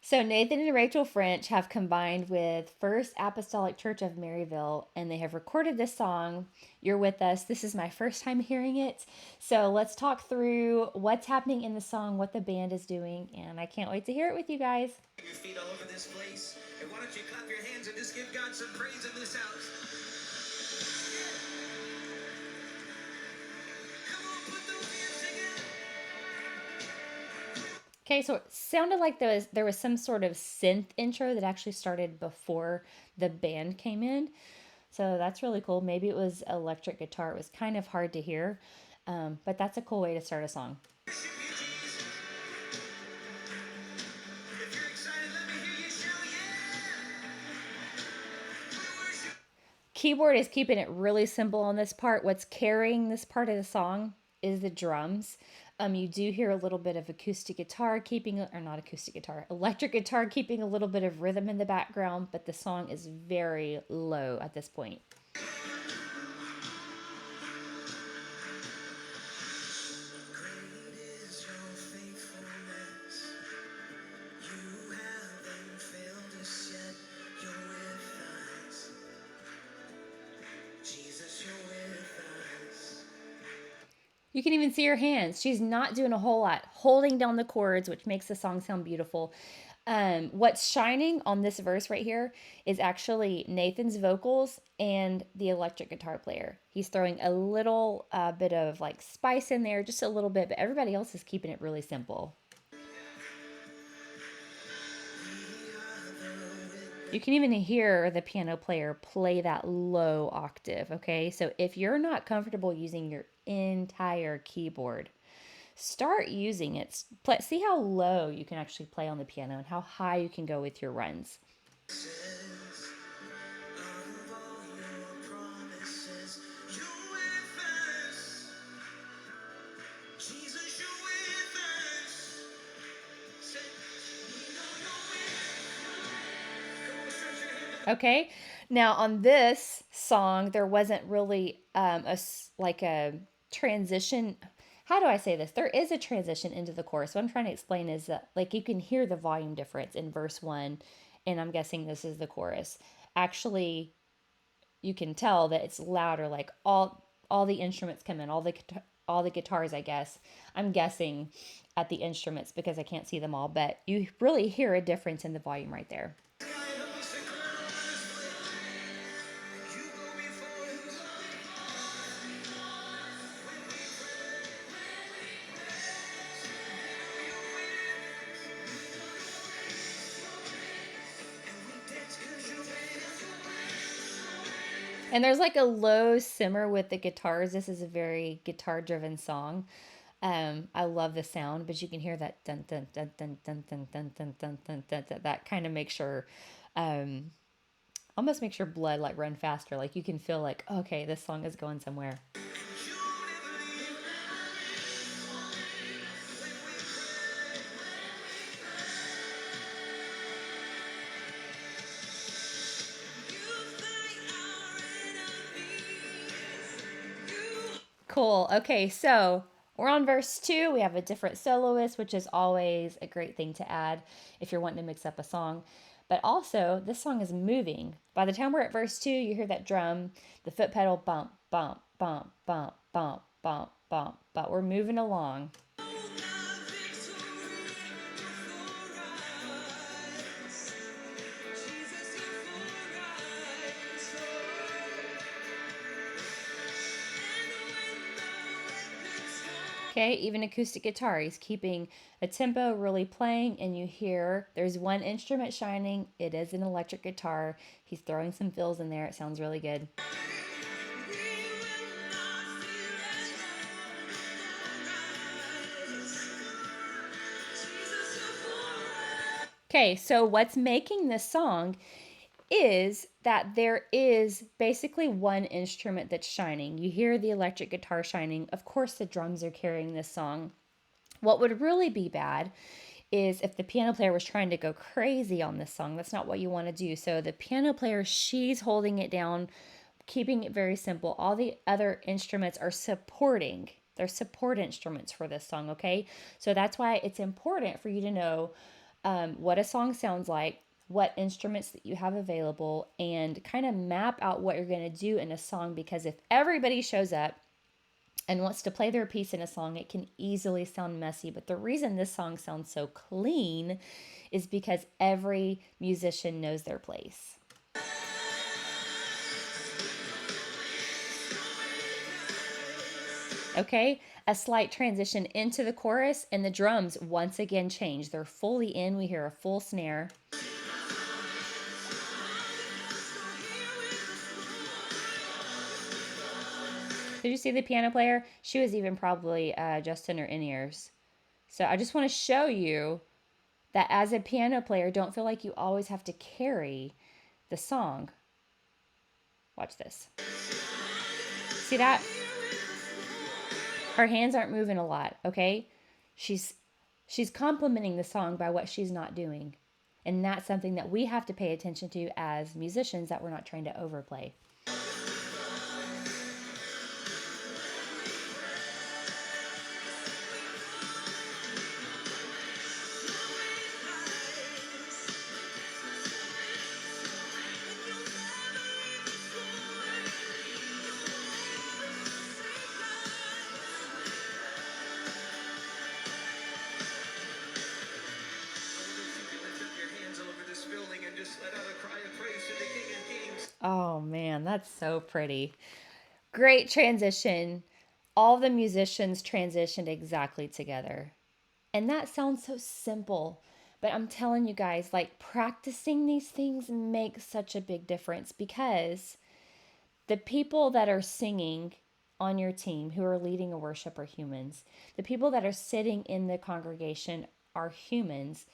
So Nathan and Rachel French have combined with First Apostolic Church of Maryville, and they have recorded this song, You're With Us. This is my first time hearing it. So let's talk through what's happening in the song, what the band is doing, and I can't wait to hear it with you guys. Your feet all over this place. And why don't you clap your hands and just give God some praise in this house? Come on, put those hands together. Okay, so it sounded like there was some sort of synth intro that actually started before the band came in. So that's really cool. Maybe it was electric guitar. It was kind of hard to hear, but that's a cool way to start a song. Worship you, Jesus. If you're excited, let me hear you shout, yeah. We worship. Keyboard is keeping it really simple on this part. What's carrying this part of the song is the drums. You do hear a little bit of acoustic guitar keeping, or not acoustic guitar, electric guitar keeping a little bit of rhythm in the background, but the song is very low at this point. Great is your faithfulness. You haven't failed us yet. You're with us. Jesus, you're with us. You can even see her hands. She's not doing a whole lot, holding down the chords, which makes the song sound beautiful. What's shining on this verse right here is actually Nathan's vocals and the electric guitar player. He's throwing a little bit of like spice in there, just a little bit, but everybody else is keeping it really simple. You can even hear the piano player play that low octave, okay? So if you're not comfortable using your entire keyboard, start using it. See how low you can actually play on the piano and how high you can go with your runs. Says, of all your promises, you're with us. Jesus, you're with us. Say, we know you're with us. Come on, stretch your hand. Okay. Now on this song, there wasn't really like a transition. How do I say this? There is a transition into the chorus. What I'm trying to explain is that like you can hear the volume difference in verse 1, and I'm guessing this is the chorus. Actually, you can tell that it's louder. Like all the instruments come in, all the guitars, I guess. I'm guessing at the instruments because I can't see them all, but you really hear a difference in the volume right there. God, help us to clear all this place. You go before us. And we dance 'cause you're with us. And there's like a low simmer with the guitars. This is a very guitar driven song. I love the sound, but you can hear that dun dun dun dun dun dun dun dun dun dun dun. That kind of makes your almost makes your blood like run faster. Like you can feel like, okay, this song is going somewhere. You never leave. You fight our enemies. You. Cool. Okay, so we're on verse 2. We have a different soloist, which is always a great thing to add if you're wanting to mix up a song. But also, this song is moving. By the time we're at verse 2, you hear that drum, the foot pedal bump, bump, bump, bump, bump, bump, bump. But we're moving along. Okay, even acoustic guitar, he's keeping a tempo really playing, and you hear there's one instrument shining. It is an electric guitar. He's throwing some fills in there. It sounds really good. Okay, so what's making this song is that there is basically one instrument that's shining. You hear the electric guitar shining. Of course, the drums are carrying this song. What would really be bad is if the piano player was trying to go crazy on this song. That's not what you want to do. So the piano player, she's holding it down, keeping it very simple. All the other instruments are supporting. They're support instruments for this song, okay? So that's why it's important for you to know what a song sounds like, what instruments that you have available, and kind of map out what you're going to do in a song. Because if everybody shows up and wants to play their piece in a song, it can easily sound messy. But the reason this song sounds so clean is because every musician knows their place. Okay, a slight transition into the chorus, and the drums once again change. They're fully in. We hear a full snare. Did you see the piano player? She was even probably just in her in-ears. So I just want to show you that as a piano player, don't feel like you always have to carry the song. Watch this. See that? Her hands aren't moving a lot, okay? She's complimenting the song by what she's not doing. And that's something that we have to pay attention to as musicians, that we're not trying to overplay. Oh man, that's so pretty. Great transition. All the musicians transitioned exactly together. And that sounds so simple, but I'm telling you guys, like, practicing these things makes such a big difference, because the people that are singing on your team who are leading a worship are humans. The people that are sitting in the congregation are humans,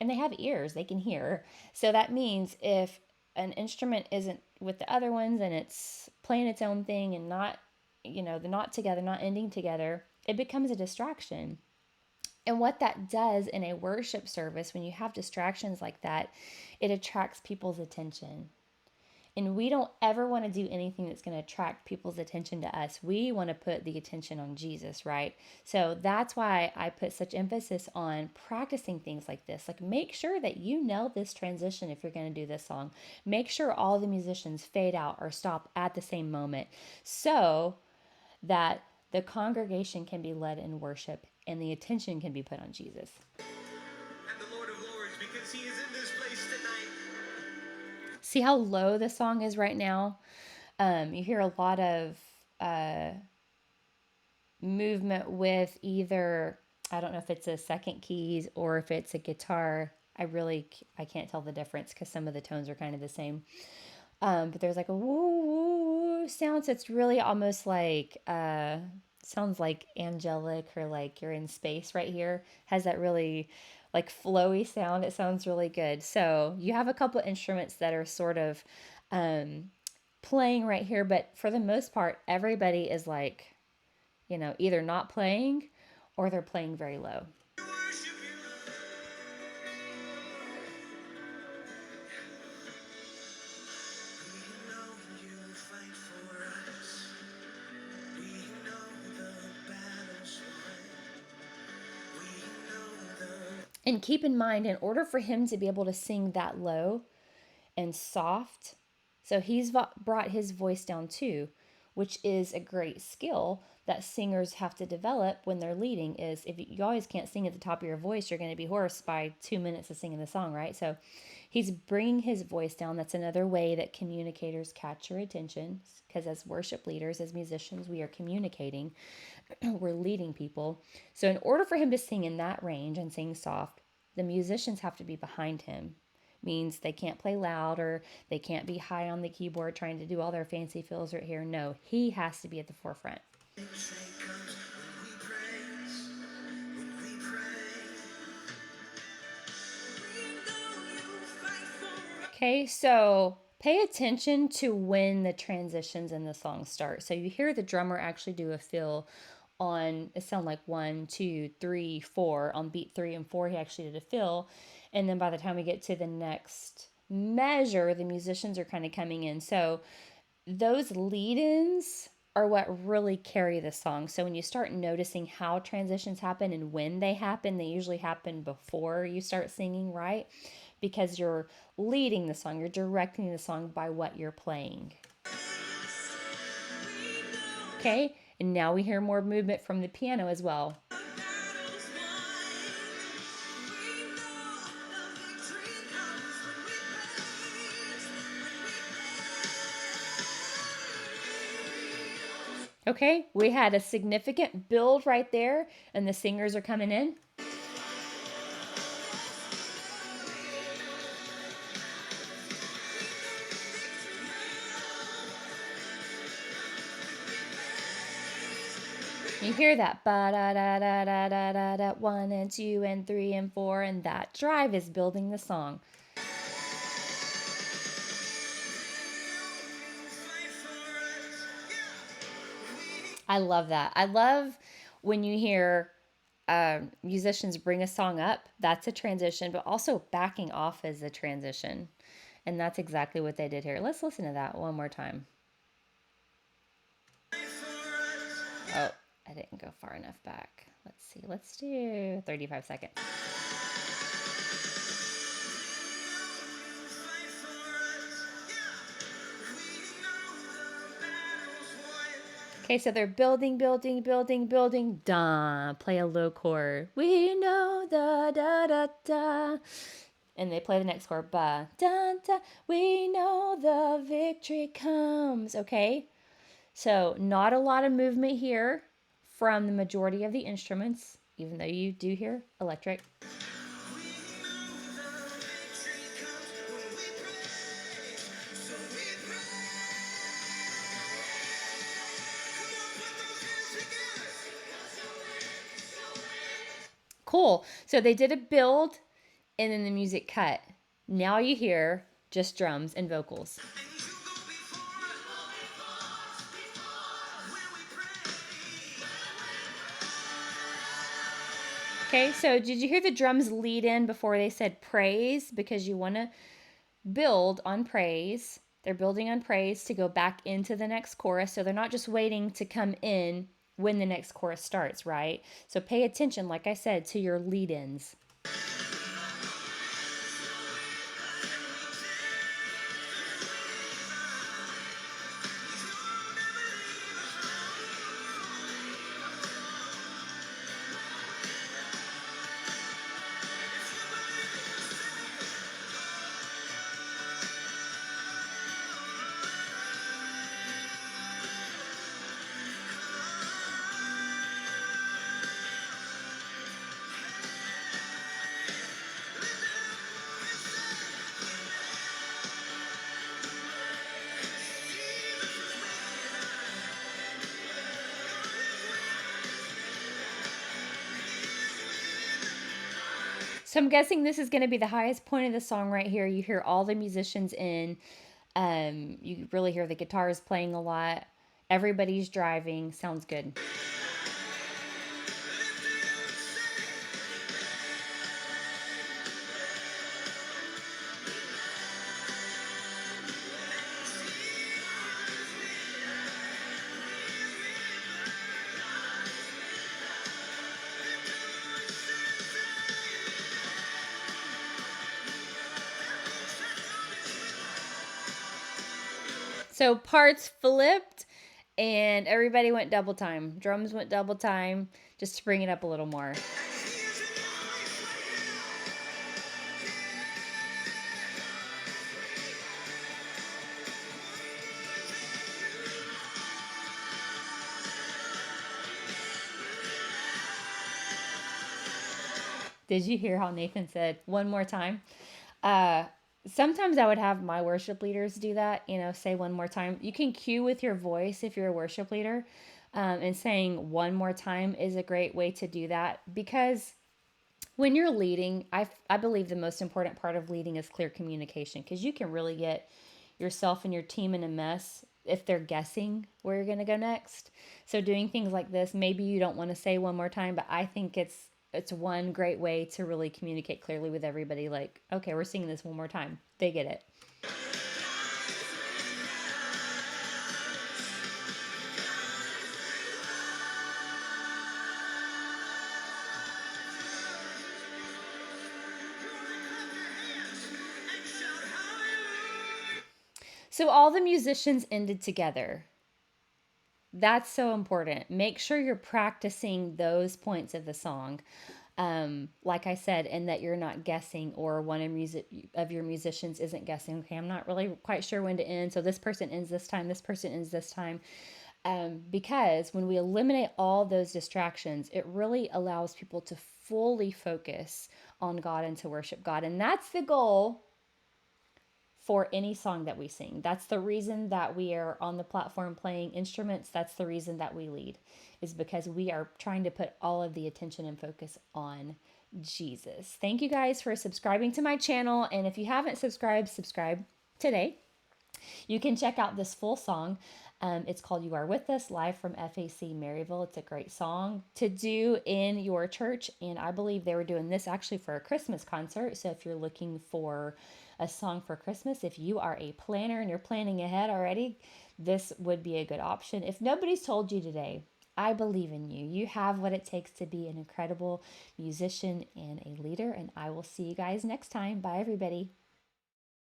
and they have ears, they can hear. So that means if an instrument isn't with the other ones and it's playing its own thing and not, they're not together, not ending together, it becomes a distraction. And what that does in a worship service, when you have distractions like that, it attracts people's attention. And we don't ever want to do anything that's going to attract people's attention to us. We want to put the attention on Jesus, right? So that's why I put such emphasis on practicing things like this. Like, make sure that you nail this transition if you're going to do this song. Make sure all the musicians fade out or stop at the same moment, so that the congregation can be led in worship and the attention can be put on Jesus. And the Lord of Lords, because he is in this place tonight. See how low the song is right now? You hear a lot of movement with either, I don't know if it's a second keys or if it's a guitar. I can't tell the difference because some of the tones are kind of the same. But there's like a woo woo sound. So it's really almost like sounds like angelic, or like you're in space right here. Has that really like flowy sound. It sounds really good. So you have a couple of instruments that are sort of playing right here, but for the most part, everybody is like, either not playing or they're playing very low. And keep in mind, in order for him to be able to sing that low and soft, so he's brought his voice down too, which is a great skill that singers have to develop when they're leading. Is if you always can't sing at the top of your voice, you're going to be hoarse by 2 minutes of singing the song, right? So he's bringing his voice down. That's another way that communicators catch your attention, because as worship leaders, as musicians, we are communicating. We're leading people. So in order for him to sing in that range and sing soft, the musicians have to be behind him. Means they can't play loud, or they can't be high on the keyboard trying to do all their fancy fills right here. No, he has to be at the forefront. Okay, so pay attention to when the transitions in the song start. So you hear the drummer actually do a fill on, it sound like 1, 2, 3, 4. On beat 3 and 4, he actually did a fill. And then by the time we get to the next measure, the musicians are kind of coming in. So those lead ins are what really carry the song. So when you start noticing how transitions happen and when they usually happen before you start singing, right? Because you're leading the song, you're directing the song by what you're playing. Okay, and now we hear more movement from the piano as well. Okay, we had a significant build right there, and the singers are coming in. You hear that ba da da da da da da da 1 and 2 and 3 and 4, and that drive is building the song. I love that. I love when you hear musicians bring a song up. That's a transition, but also backing off is a transition, and that's exactly what they did here. Let's listen to that one more time. Oh, I didn't go far enough back. Let's see. Let's do 35 seconds. Okay, so they're building, building, building, building. Da. Play a low chord. We know the da da da. And they play the next chord. Ba da da. We know the victory comes. Okay, so not a lot of movement here from the majority of the instruments, even though you do hear electric. Cool. So they did a build and then the music cut. Now you hear just drums and vocals. Okay, so did you hear the drums lead in before they said praise? Because you want to build on praise. They're building on praise to go back into the next chorus. So they're not just waiting to come in when the next chorus starts, right? So pay attention, like I said, to your lead ins. So I'm guessing this is going to be the highest point of the song right here. You hear all the musicians in. You really hear the guitars playing a lot. Everybody's driving. Sounds good. So parts flipped and everybody went double time. Drums went double time just to bring it up a little more. Did you hear how Nathan said one more time? Uh, Sometimes I would have my worship leaders do that, say one more time. You can cue with your voice if you're a worship leader, and saying one more time is a great way to do that because when you're leading, I believe the most important part of leading is clear communication because you can really get yourself and your team in a mess if they're guessing where you're going to go next. So doing things like this, maybe you don't want to say one more time, but I think it's one great way to really communicate clearly with everybody like, okay, we're singing this one more time. They get it. So all the musicians ended together. That's so important. Make sure you're practicing those points of the song. Like I said, and that you're not guessing, or one of your musicians isn't guessing. Okay, I'm not really quite sure when to end. So this person ends this time, this person ends this time. Because when we eliminate all those distractions, it really allows people to fully focus on God and to worship God. And that's the goal for any song that we sing. That's the reason that we are on the platform playing instruments. That's the reason that we lead, is because we are trying to put all of the attention and focus on Jesus. Thank you guys for subscribing to my channel. And if you haven't subscribed, subscribe today. You can check out this full song. It's called You Are With Us, live from FAC Maryville. It's a great song to do in your church. And I believe they were doing this actually for a Christmas concert. So if you're looking for a song for Christmas, if you are a planner and you're planning ahead already, this would be a good option. If nobody's told you today, I believe in you. You have what it takes to be an incredible musician and a leader. And I will see you guys next time. Bye, everybody.